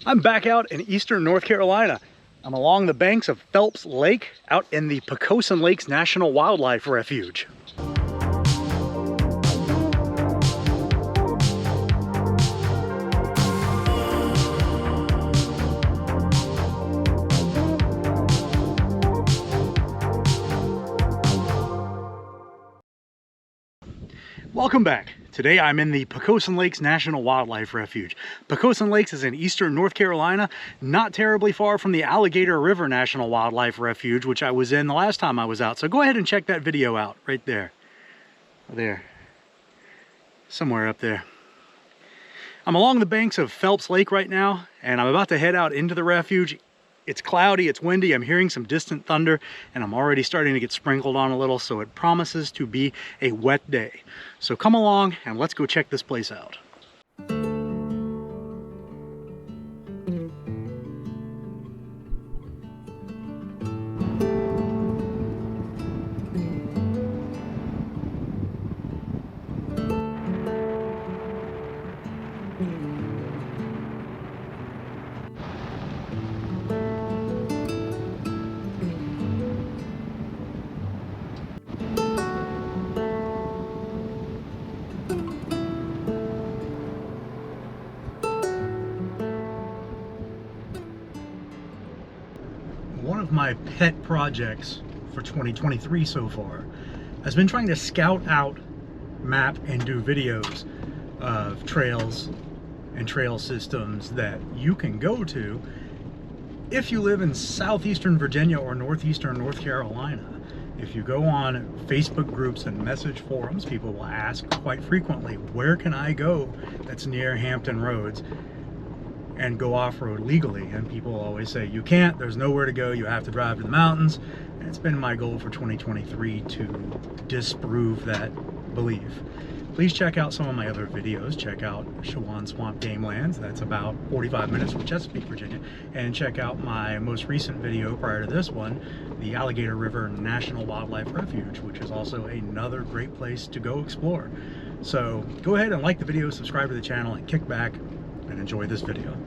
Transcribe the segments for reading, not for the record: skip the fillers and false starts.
I'm back out in eastern North Carolina. I'm along the banks of Phelps Lake out in the Pocosin Lakes National Wildlife Refuge. Welcome back. Today I'm in the Pocosin Lakes National Wildlife Refuge. Pocosin Lakes is in eastern North Carolina, not terribly far from the Alligator River National Wildlife Refuge, which I was in the last time I was out. So go ahead and check that video out right there. There. Somewhere up there. I'm along the banks of Phelps Lake right now, and I'm about to head out into the refuge. It's cloudy, it's windy, I'm hearing some distant thunder, and I'm already starting to get sprinkled on a little, so it promises to be a wet day. So come along and let's go check this place out. One of my pet projects for 2023 so far has been trying to scout out, map, and do videos of trails and trail systems that you can go to if you live in southeastern Virginia or northeastern North Carolina. If you go on Facebook groups and message forums, people will ask quite frequently, where can I go that's near Hampton Roads and go off-road legally? And people always say, you can't, there's nowhere to go, you have to drive to the mountains. And it's been my goal for 2023 to disprove that belief. Please check out some of my other videos. Check out Chewan Swamp Game Lands, that's about 45 minutes from Chesapeake, Virginia. And check out my most recent video prior to this one, the Alligator River National Wildlife Refuge, which is also another great place to go explore. So go ahead and like the video, subscribe to the channel, and kick back and enjoy this video.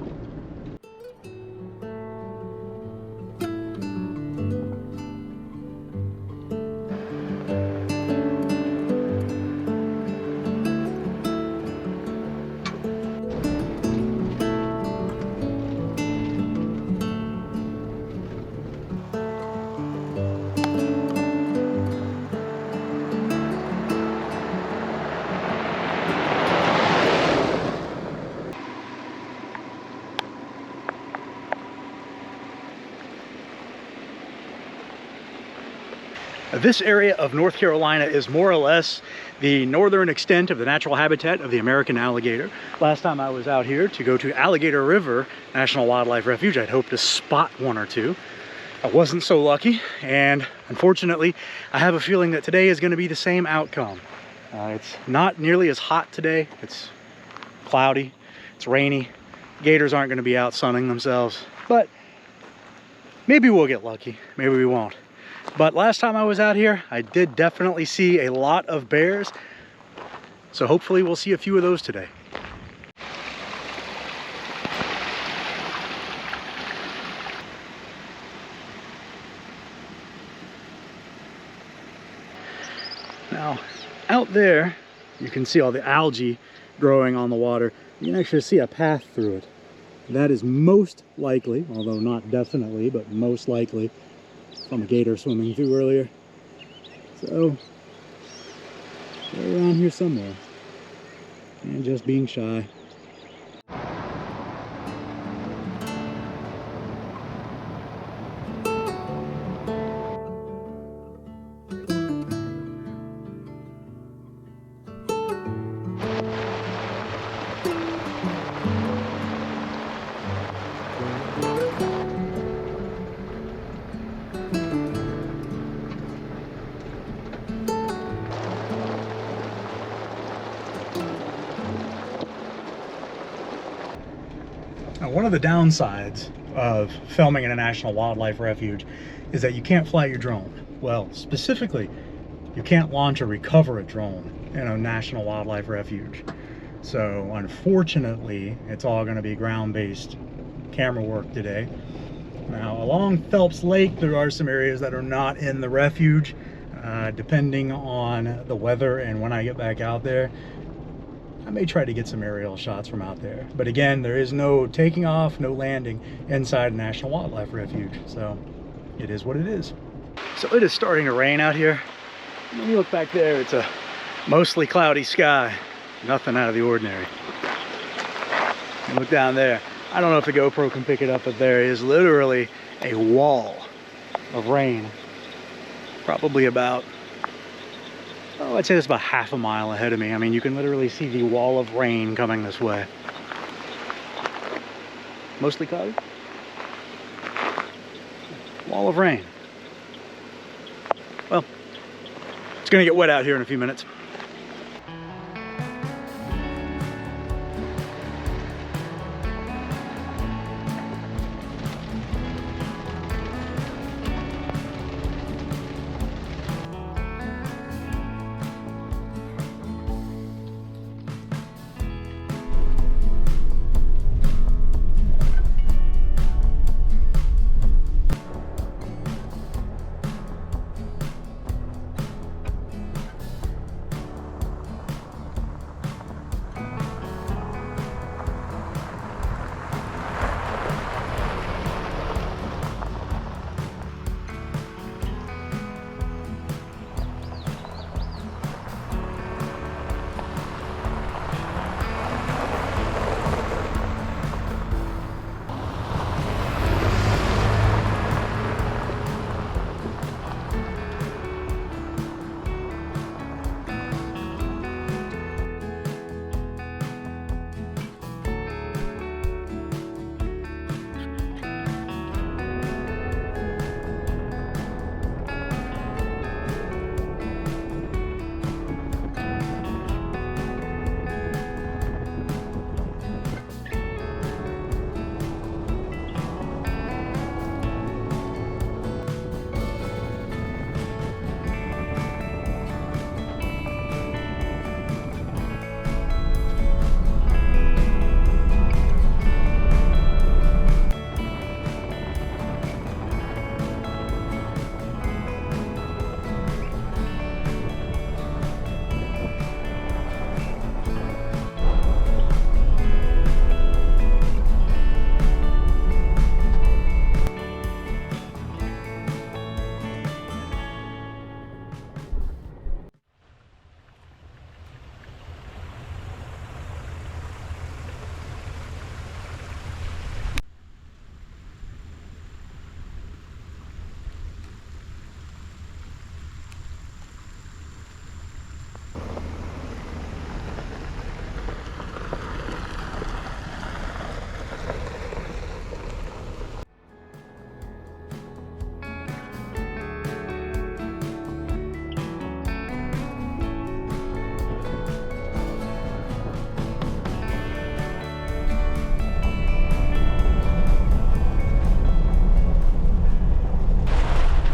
This area of North Carolina is more or less the northern extent of the natural habitat of the American alligator. Last time I was out here to go to Alligator River National Wildlife Refuge, I'd hoped to spot one or two. I wasn't so lucky, and unfortunately, I have a feeling that today is going to be the same outcome. It's not nearly as hot today. It's cloudy, it's rainy. Gators aren't going to be out sunning themselves, but maybe we'll get lucky, maybe we won't. But last time I was out here, I did definitely see a lot of bears. So hopefully we'll see a few of those today. Now, out there, you can see all the algae growing on the water. You can actually see a path through it. That is most likely, although not definitely, but most likely, from a gator swimming through earlier. So they're around here somewhere and just being shy. Now, one of the downsides of filming in a national wildlife refuge is that you can't fly your drone. Well, specifically, you can't launch or recover a drone in a national wildlife refuge. So unfortunately, it's all going to be ground-based camera work today. Now, along Phelps Lake, there are some areas that are not in the refuge. Depending on the weather and when I get back out there, I may try to get some aerial shots from out there. But again, there is no taking off, no landing inside National Wildlife Refuge. So it is what it is. So it is starting to rain out here. When you look back there, it's a mostly cloudy sky. Nothing out of the ordinary. And look down there. I don't know if the GoPro can pick it up, but there is literally a wall of rain. Probably about, oh, I'd say it's about half a mile ahead of me. I mean, you can literally see the wall of rain coming this way. Mostly cloudy. Wall of rain. Well, it's gonna get wet out here in a few minutes.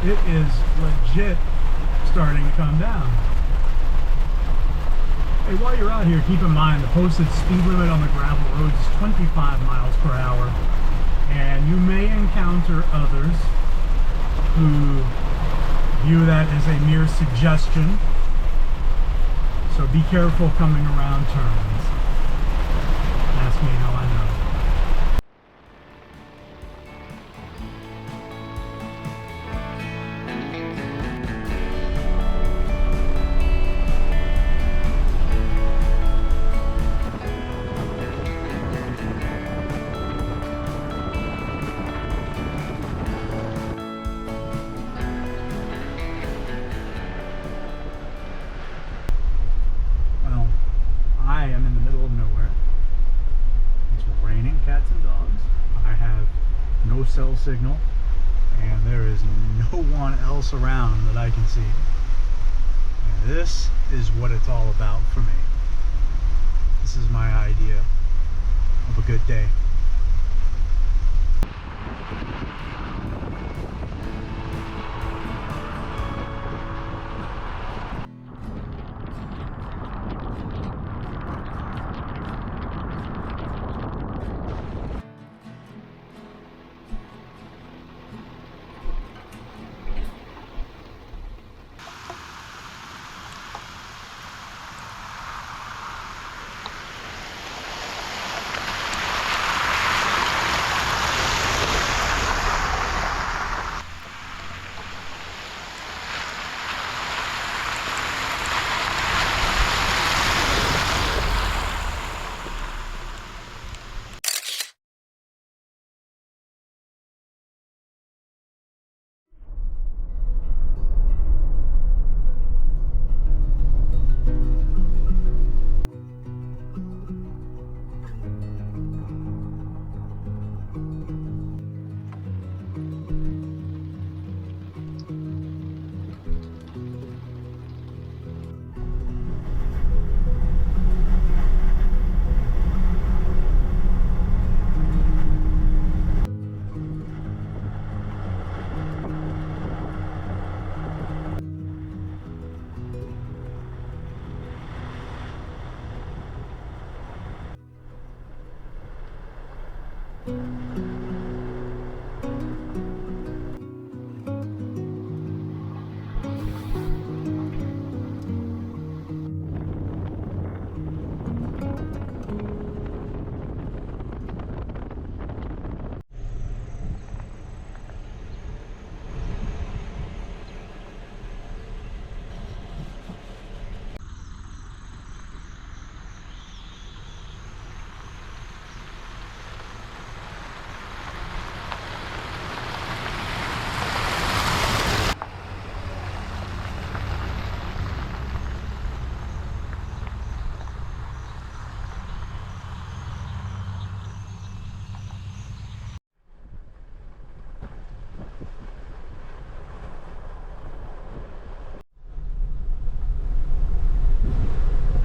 It is legit starting to come down. Hey, while you're out here, keep in mind the posted speed limit on the gravel roads is 25 miles per hour, and you may encounter others who view that as a mere suggestion, so be careful coming around turns. Ask me how I know. Cell signal, and there is no one else around that I can see. And this is what it's all about for me. This is my idea of a good day.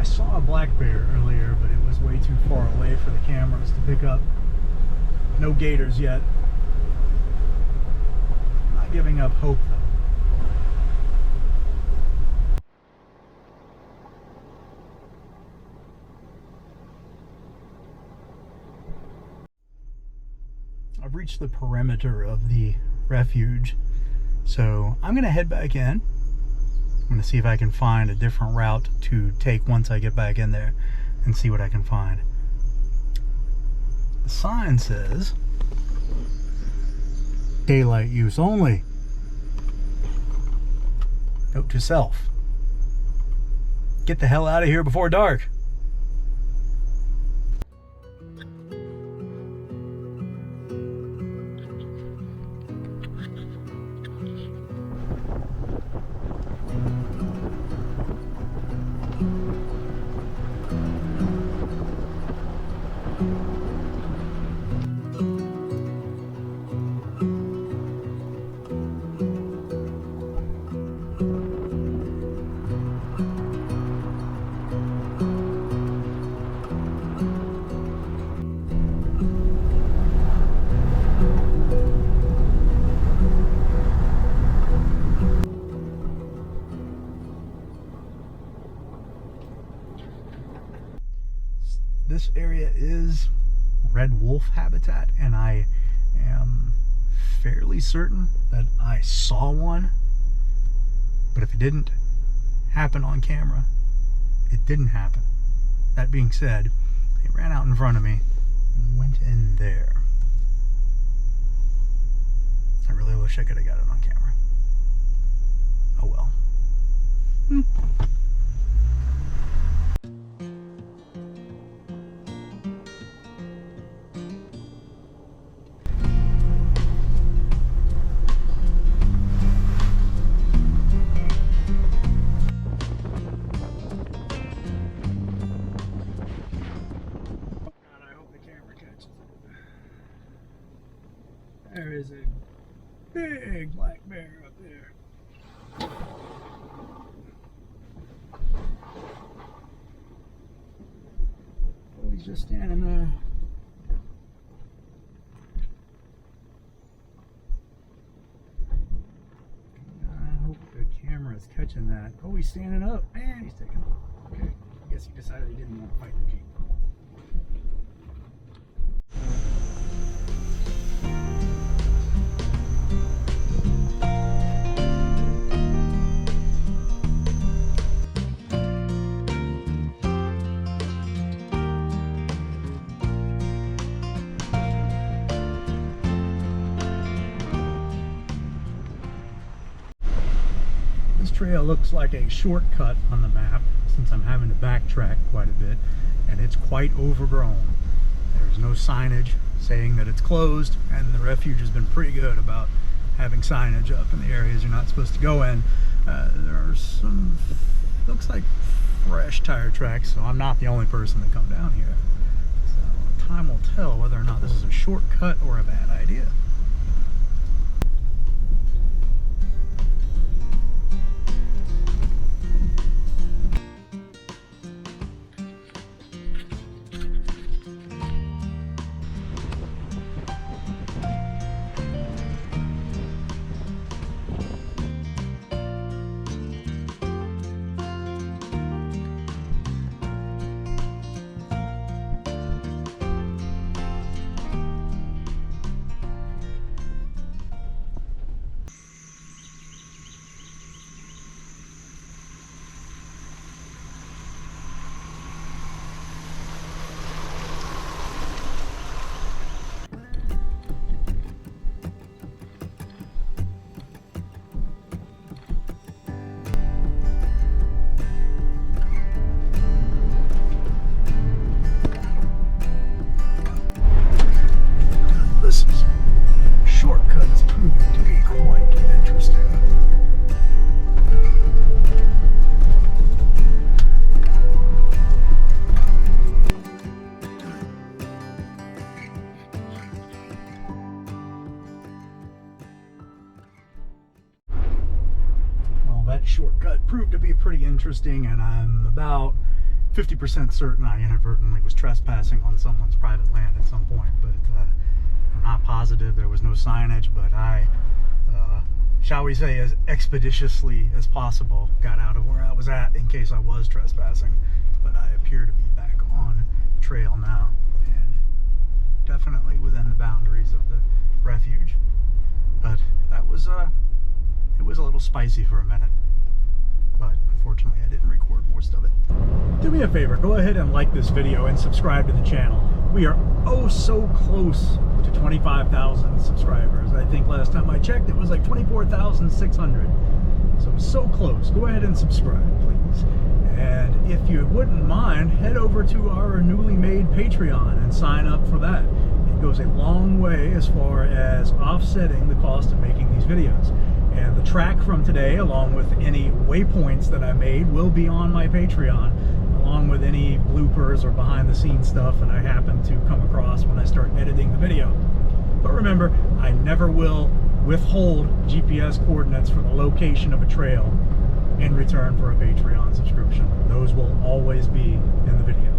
Saw a black bear earlier, but it was way too far away for the cameras to pick up. No gators yet. Not giving up hope though. I've reached the perimeter of the refuge, so I'm gonna head back in. I'm going to see if I can find a different route to take once I get back in there and see what I can find. The sign says daylight use only. Note to self: get the hell out of here before dark. This area is red wolf habitat, and I am fairly certain that I saw one, but if it didn't happen on camera, it didn't happen. That being said, it ran out in front of me and went in there. I really wish I could have got it on camera. Oh well. There is a big black bear up there. Oh, he's just standing there. I hope the camera is catching that. Oh, he's standing up. Man, he's taking off. Okay, I guess he decided he didn't want to fight the jeep. Trail looks like a shortcut on the map since I'm having to backtrack quite a bit, and it's quite overgrown. There's no signage saying that it's closed, and the refuge has been pretty good about having signage up in the areas you're not supposed to go in. There are some, looks like fresh tire tracks, so I'm not the only person to come down here. So time will tell whether or not this is a shortcut or a bad idea. interesting, and I'm about 50% certain I inadvertently was trespassing on someone's private land at some point, but I'm not positive. There was no signage, but I, shall we say, as expeditiously as possible, got out of where I was at in case I was trespassing. But I appear to be back on trail now, and definitely within the boundaries of the refuge. But that was, it was a little spicy for a minute. But unfortunately I didn't record most of it. Do me a favor, go ahead and like this video and subscribe to the channel. We are oh so close to 25,000 subscribers. I think last time I checked it was like 24,600. So close. Go ahead and subscribe, please. And if you wouldn't mind, head over to our newly made Patreon and sign up for that. It goes a long way as far as offsetting the cost of making these videos. And the track from today, along with any waypoints that I made, will be on my Patreon, along with any bloopers or behind the scenes stuff that I happen to come across when I start editing the video. But remember, I never will withhold GPS coordinates for the location of a trail in return for a Patreon subscription. Those will always be in the video.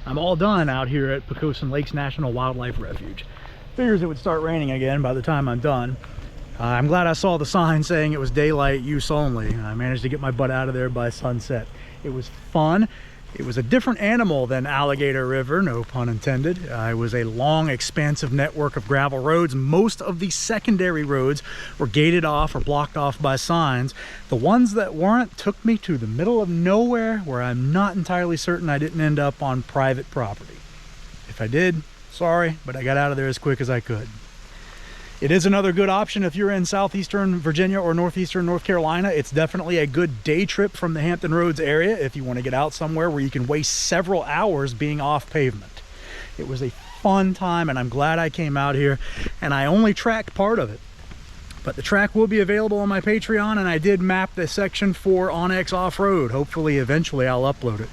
I'm all done out here at Pocosin Lakes National Wildlife Refuge. Figures it would start raining again by the time I'm done. I'm glad I saw the sign saying it was daylight use only. I managed to get my butt out of there by sunset. It was fun. It was a different animal than Alligator River, no pun intended. It was a long, expansive network of gravel roads. Most of the secondary roads were gated off or blocked off by signs. The ones that weren't took me to the middle of nowhere, where I'm not entirely certain I didn't end up on private property. If I did, sorry, but I got out of there as quick as I could. It is another good option if you're in southeastern Virginia or northeastern North Carolina. It's definitely a good day trip from the Hampton Roads area if you want to get out somewhere where you can waste several hours being off pavement. It was a fun time, and I'm glad I came out here, and I only tracked part of it. But the track will be available on my Patreon, and I did map the section for OnX Off-Road. Hopefully, eventually, I'll upload it.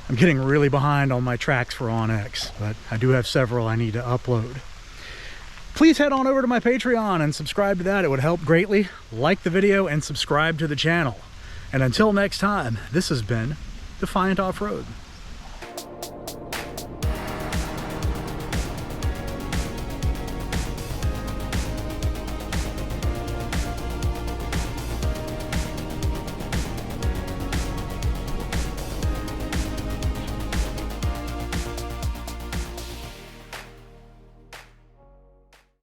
I'm getting really behind on my tracks for OnX, but I do have several I need to upload. Please head on over to my Patreon and subscribe to that. It would help greatly. Like the video and subscribe to the channel. And until next time, this has been Defiant Off-Road.